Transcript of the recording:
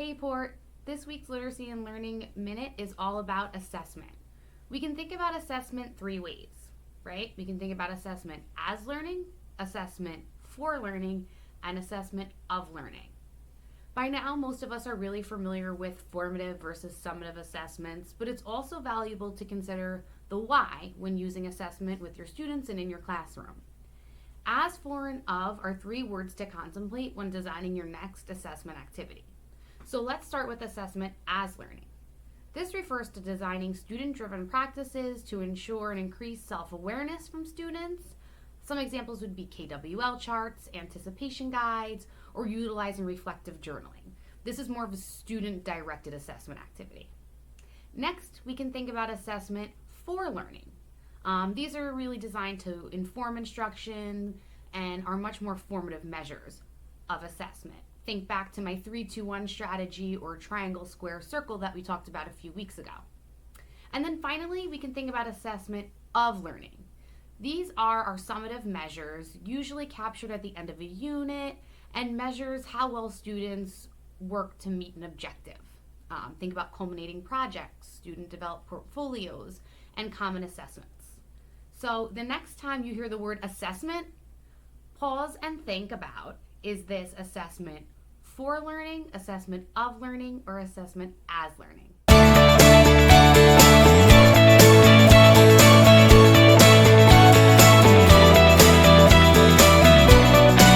Hey Port, this week's Literacy and Learning Minute is all about assessment. We can think about assessment three ways, right? We can think about assessment as learning, assessment for learning, and assessment of learning. By now, most of us are really familiar with formative versus summative assessments, but it's also valuable to consider the why when using assessment with your students and in your classroom. As, for, and of are three words to contemplate when designing your next assessment activity. So let's start with assessment as learning. This refers to designing student-driven practices to ensure and increase self-awareness from students. Some examples would be KWL charts, anticipation guides, or utilizing reflective journaling. This is more of a student-directed assessment activity. Next, we can think about assessment for learning. These are really designed to inform instruction and are much more formative measures of assessment. Think back to my 3-2-1 strategy or triangle, square, circle that we talked about a few weeks ago. And then finally, we can think about assessment of learning. These are our summative measures, usually captured at the end of a unit, and measures how well students work to meet an objective. Think about culminating projects, student developed portfolios, and common assessments. So the next time you hear the word assessment, pause and think about, is this assessment for learning, assessment of learning, or assessment as learning?